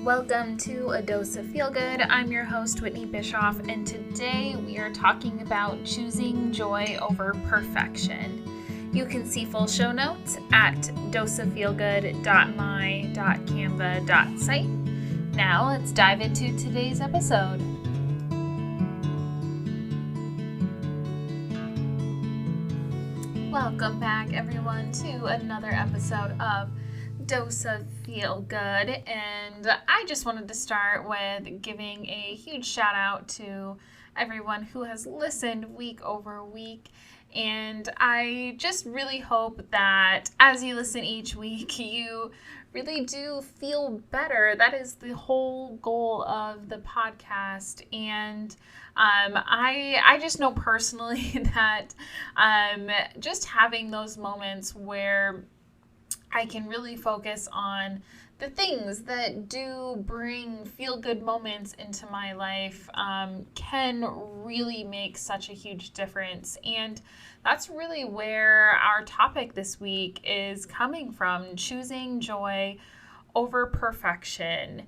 Welcome to A Dose of Feel Good. I'm your host, Whitney Bischoff, and today we are talking about choosing joy over perfection. You can see full show notes at doseoffeelgood.my.canva.site. Now let's dive into today's episode. Welcome back, everyone, to another episode of Dose of Feel Good, and I just wanted to start with giving a huge shout out to everyone who has listened week over week, and I just really hope that as you listen each week, you really do feel better. That is the whole goal of the podcast, and I just know personally that just having those moments where I can really focus on the things that do bring feel-good moments into my life can really make such a huge difference. And that's really where our topic this week is coming from, choosing joy over perfection.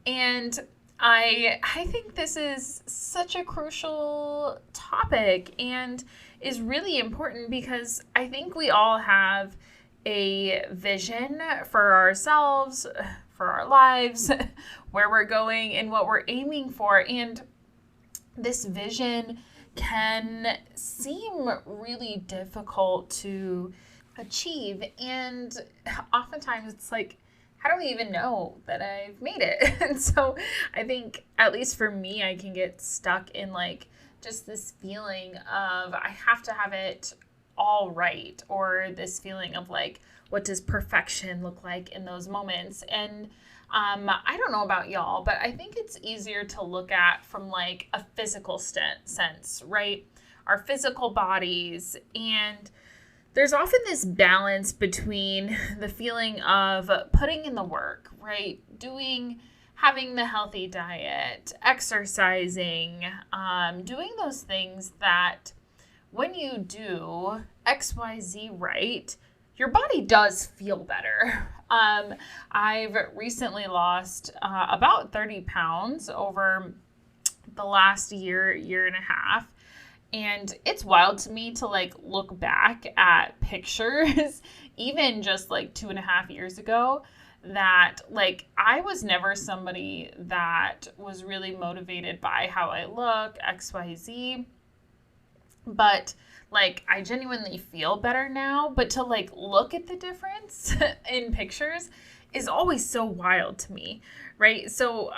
And I think this is such a crucial topic and is really important because I think we all have a vision for ourselves, for our lives, where we're going and what we're aiming for. And this vision can seem really difficult to achieve. And oftentimes it's like, how do we even know that I've made it? And so I think, at least for me, I can get stuck in like just this feeling of I have to have it all right, or this feeling of like, what does perfection look like in those moments? And I don't know about y'all, but I think it's easier to look at from like a physical sense, right? Our physical bodies. And there's often this balance between the feeling of putting in the work, right? Having the healthy diet, exercising, doing those things that when you do XYZ right, your body does feel better. I've recently lost about 30 pounds over the last year and a half. And it's wild to me to like look back at pictures, even just like 2.5 years ago, that like I was never somebody that was really motivated by how I look, XYZ. But like I genuinely feel better now, but to like look at the difference in pictures is always so wild to me, right? So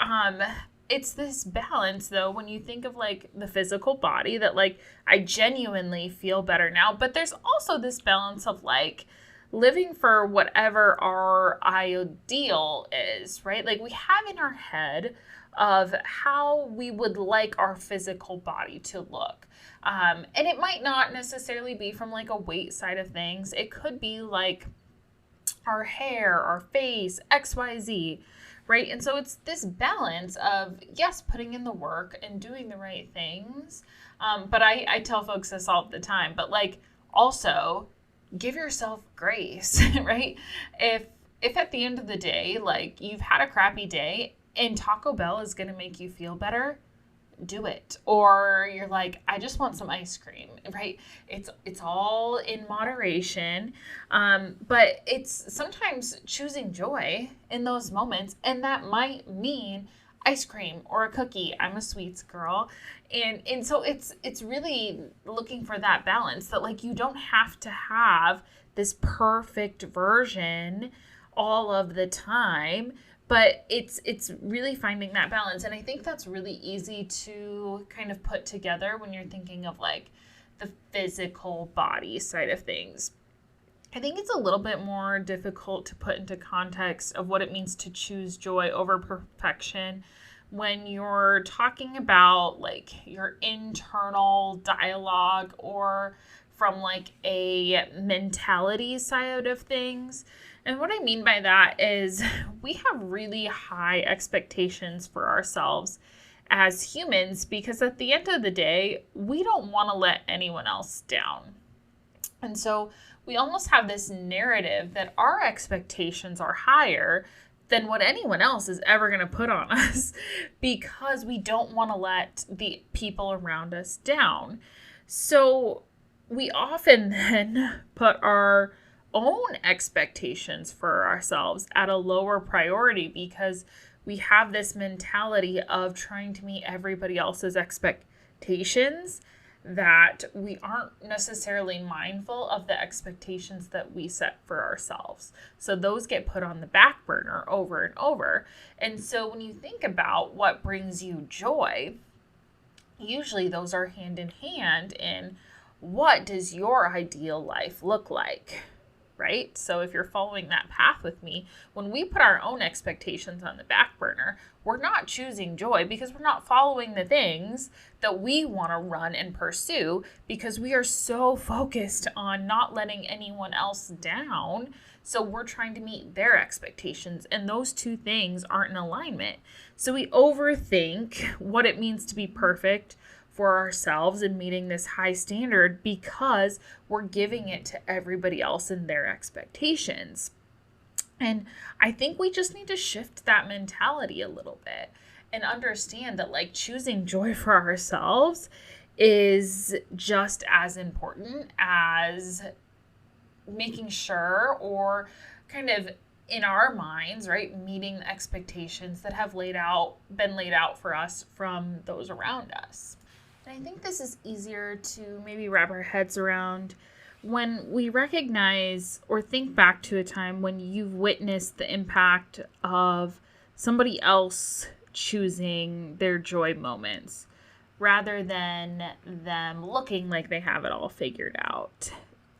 it's this balance though when you think of like the physical body that like I genuinely feel better now, but there's also this balance of like living for whatever our ideal is, right? Like we have in our head of how we would like our physical body to look. And it might not necessarily be from like a weight side of things. It could be like our hair, our face, XYZ, right? And so it's this balance of, yes, putting in the work and doing the right things. But I tell folks this all the time, but like also give yourself grace, right? If at the end of the day, like you've had a crappy day and Taco Bell is going to make you feel better, do it. Or you're like, I just want some ice cream, right? It's all in moderation. But it's sometimes choosing joy in those moments. And that might mean ice cream or a cookie. I'm a sweets girl. And so it's really looking for that balance that like you don't have to have this perfect version all of the time. But it's really finding that balance. And I think that's really easy to kind of put together when you're thinking of like the physical body side of things. I think it's a little bit more difficult to put into context of what it means to choose joy over perfection when you're talking about like your internal dialogue or from like a mentality side of things. And what I mean by that is we have really high expectations for ourselves as humans because at the end of the day, we don't want to let anyone else down. And so we almost have this narrative that our expectations are higher than what anyone else is ever going to put on us because we don't want to let the people around us down. So we often then put our own expectations for ourselves at a lower priority because we have this mentality of trying to meet everybody else's expectations that we aren't necessarily mindful of the expectations that we set for ourselves. So those get put on the back burner over and over. And so when you think about what brings you joy, usually those are hand in hand in what does your ideal life look like? Right? So if you're following that path with me, when we put our own expectations on the back burner, we're not choosing joy because we're not following the things that we want to run and pursue because we are so focused on not letting anyone else down. So we're trying to meet their expectations, and those two things aren't in alignment. So we overthink what it means to be perfect for ourselves and meeting this high standard because we're giving it to everybody else and their expectations. And I think we just need to shift that mentality a little bit and understand that like choosing joy for ourselves is just as important as making sure or kind of in our minds, right, meeting the expectations that have been laid out for us from those around us. And I think this is easier to maybe wrap our heads around when we recognize or think back to a time when you've witnessed the impact of somebody else choosing their joy moments rather than them looking like they have it all figured out.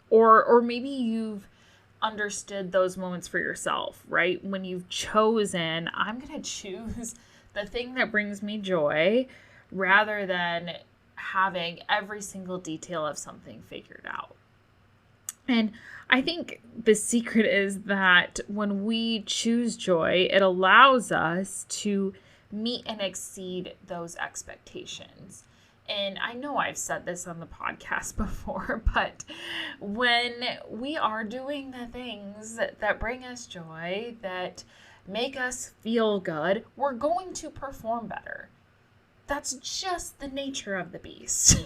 Or maybe you've understood those moments for yourself, right? When you've chosen, I'm going to choose the thing that brings me joy rather than having every single detail of something figured out. And I think the secret is that when we choose joy, it allows us to meet and exceed those expectations. And I know I've said this on the podcast before, but when we are doing the things that bring us joy, that make us feel good, we're going to perform better. That's just the nature of the beast.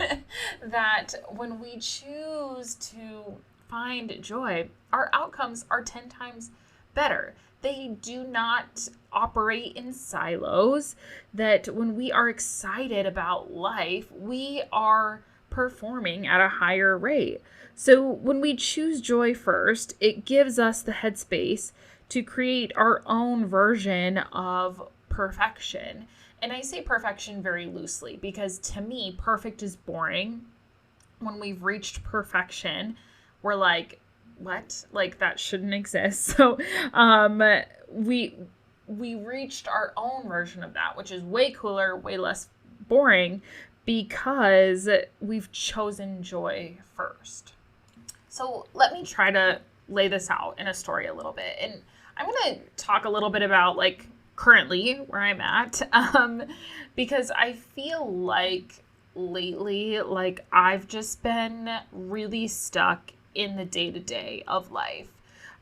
That when we choose to find joy, our outcomes are 10 times better. They do not operate in silos, that when we are excited about life, we are performing at a higher rate. So when we choose joy first, it gives us the headspace to create our own version of perfection. And I say perfection very loosely because to me, perfect is boring. When we've reached perfection, we're like, what? Like that shouldn't exist. So we reached our own version of that, which is way cooler, way less boring because we've chosen joy first. So let me try to lay this out in a story a little bit. And I'm going to talk a little bit about like currently where I'm at because I feel like lately, like I've just been really stuck in the day-to-day of life.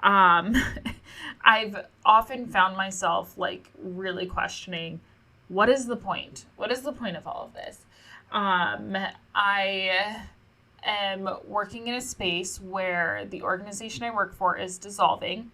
I've often found myself like really questioning, what is the point? What is the point of all of this? I am working in a space where the organization I work for is dissolving.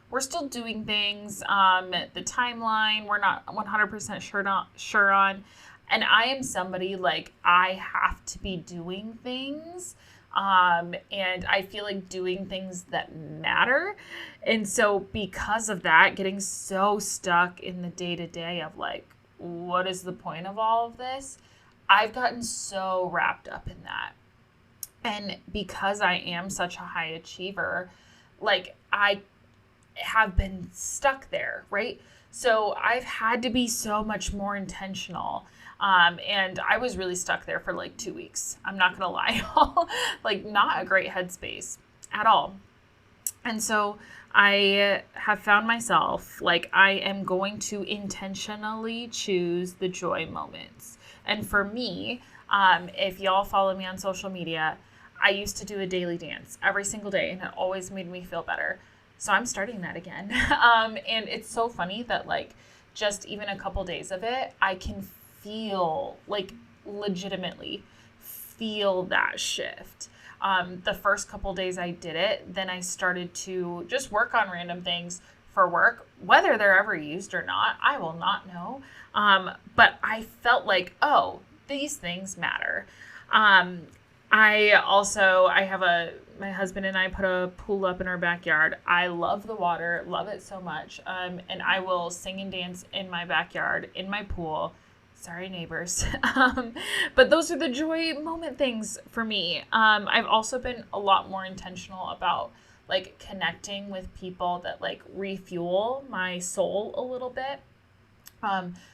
We're still doing things. The timeline, we're not 100% sure on. And I am somebody like I have to be doing things. And I feel like doing things that matter. And so because of that, getting so stuck in the day-to-day of like, what is the point of all of this? I've gotten so wrapped up in that. And because I am such a high achiever, like I have been stuck there, right? So I've had to be so much more intentional. And I was really stuck there for like 2 weeks. I'm not going to lie. Like not a great headspace at all. And so I have found myself like I am going to intentionally choose the joy moments. And for me, if y'all follow me on social media, I used to do a daily dance every single day and it always made me feel better. So I'm starting that again. And it's so funny that like just even a couple days of it, I can feel like legitimately feel that shift. The first couple days I did it, then I started to just work on random things for work, whether they're ever used or not, I will not know. But I felt like, oh, these things matter. My husband and I put a pool up in our backyard. I love the water, love it so much. And I will sing and dance in my backyard, in my pool. Sorry, neighbors. But those are the joy moment things for me. I've also been a lot more intentional about like connecting with people that like refuel my soul a little bit.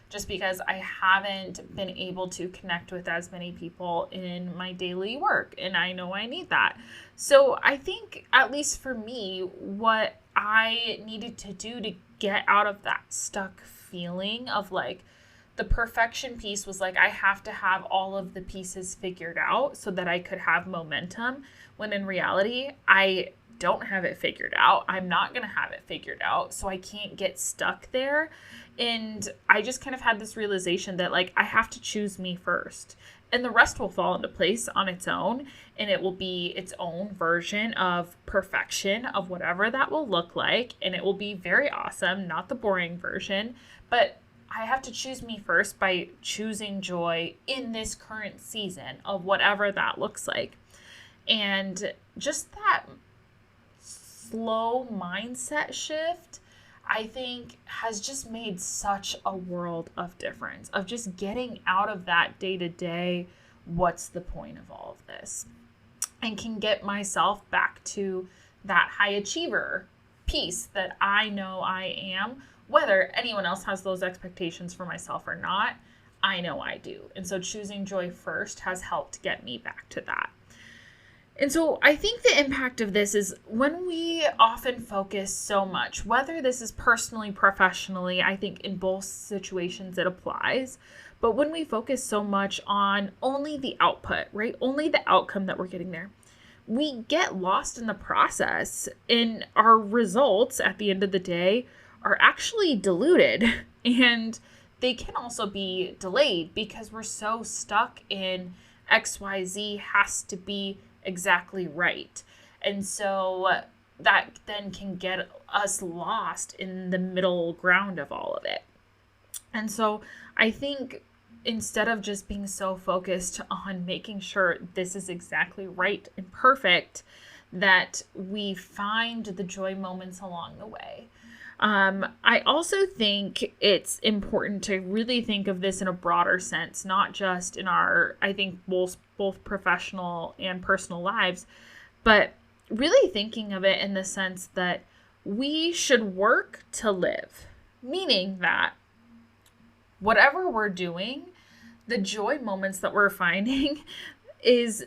Just because I haven't been able to connect with as many people in my daily work, and I know I need that. So I think, at least for me, what I needed to do to get out of that stuck feeling of like the perfection piece was like, I have to have all of the pieces figured out so that I could have momentum, when in reality, I don't have it figured out. I'm not going to have it figured out. So I can't get stuck there. And I just kind of had this realization that like, I have to choose me first, and the rest will fall into place on its own. And it will be its own version of perfection of whatever that will look like. And it will be very awesome, not the boring version, but I have to choose me first by choosing joy in this current season of whatever that looks like. And just that slow mindset shift, I think, has just made such a world of difference of just getting out of that day-to-day, what's the point of all of this? And can get myself back to that high achiever piece that I know I am, whether anyone else has those expectations for myself or not. I know I do. And so choosing joy first has helped get me back to that. And so I think the impact of this is when we often focus so much, whether this is personally, professionally, I think in both situations it applies, but when we focus so much on only the output, right? Only the outcome that we're getting there, we get lost in the process, and our results at the end of the day are actually diluted, and they can also be delayed because we're so stuck in XYZ has to be exactly right. And so that then can get us lost in the middle ground of all of it. And so I think instead of just being so focused on making sure this is exactly right and perfect, that we find the joy moments along the way. I also think it's important to really think of this in a broader sense, not just in our, I think, both professional and personal lives, but really thinking of it in the sense that we should work to live, meaning that whatever we're doing, the joy moments that we're finding is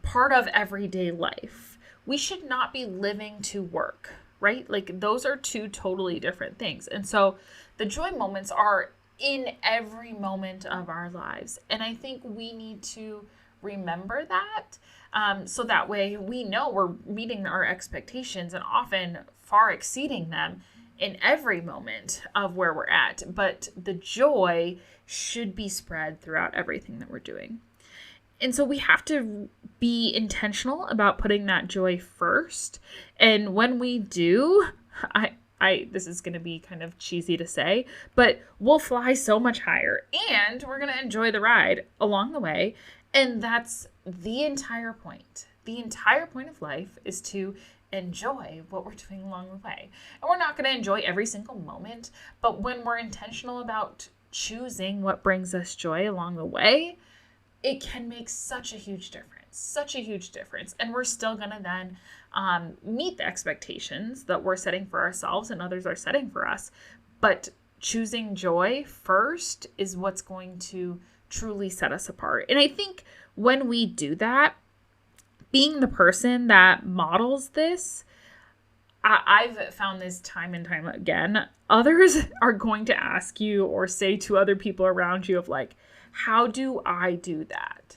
part of everyday life. We should not be living to work, right? Like those are two totally different things. And so the joy moments are in every moment of our lives. And I think we need to remember that, so that way we know we're meeting our expectations and often far exceeding them in every moment of where we're at. But the joy should be spread throughout everything that we're doing. And so we have to be intentional about putting that joy first. And when we do, this is going to be kind of cheesy to say, but we'll fly so much higher and we're going to enjoy the ride along the way. And that's the entire point. The entire point of life is to enjoy what we're doing along the way. And we're not going to enjoy every single moment, but when we're intentional about choosing what brings us joy along the way, it can make such a huge difference. And we're still going to then meet the expectations that we're setting for ourselves and others are setting for us. But choosing joy first is what's going to truly set us apart. And I think when we do that, being the person that models this, I've found this time and time again, others are going to ask you or say to other people around you of like, how do I do that?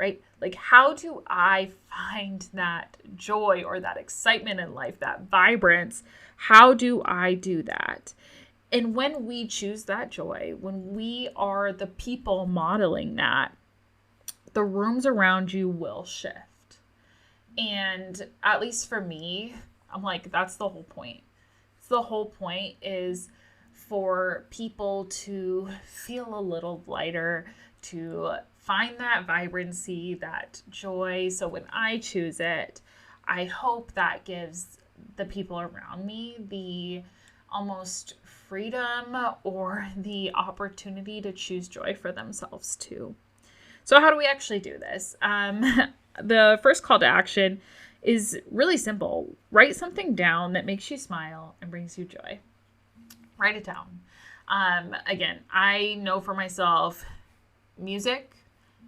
right? Like, how do I find that joy or that excitement in life, that vibrance? How do I do that? And when we choose that joy, when we are the people modeling that, the rooms around you will shift. And at least for me, I'm like, that's the whole point. The whole point is for people to feel a little lighter, to find that vibrancy, that joy. So when I choose it, I hope that gives the people around me the almost freedom or the opportunity to choose joy for themselves too. So how do we actually do this? The first call to action is really simple. Write something down that makes you smile and brings you joy. Write it down. Again, I know for myself, music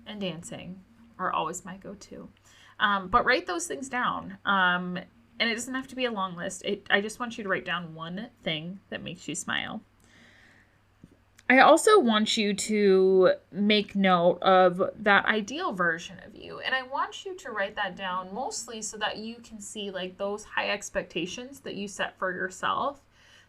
and dancing are always my go-to. But write those things down. And it doesn't have to be a long list. I just want you to write down one thing that makes you smile. I also want you to make note of that ideal version of you. And I want you to write that down mostly so that you can see like those high expectations that you set for yourself.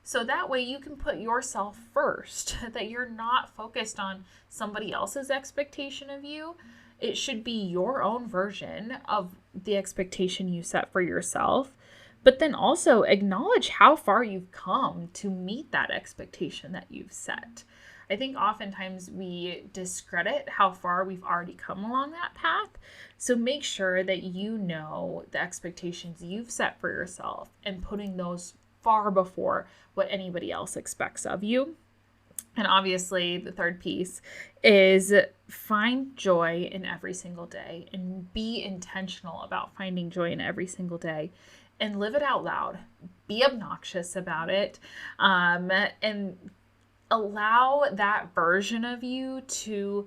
So that way you can put yourself first, that you're not focused on somebody else's expectation of you. It should be your own version of the expectation you set for yourself. But then also acknowledge how far you've come to meet that expectation that you've set. I think oftentimes we discredit how far we've already come along that path. So make sure that you know the expectations you've set for yourself and putting those far before what anybody else expects of you. And obviously, the third piece is find joy in every single day and be intentional about finding joy in every single day and live it out loud. Be obnoxious about it, and allow that version of you to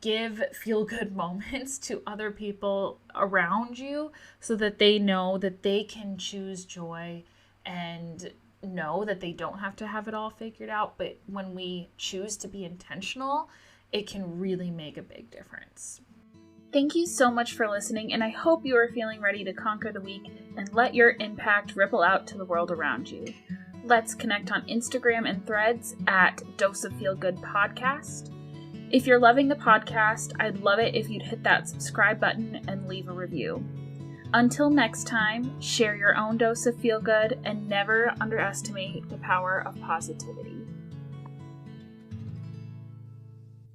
give feel-good moments to other people around you so that they know that they can choose joy and know that they don't have to have it all figured out. But when we choose to be intentional, it can really make a big difference. Thank you so much for listening, and I hope you are feeling ready to conquer the week and let your impact ripple out to the world around you. Let's connect on Instagram and Threads at Dose of Feel Good Podcast. If you're loving the podcast, I'd love it if you'd hit that subscribe button and leave a review. Until next time, share your own dose of feel good and never underestimate the power of positivity.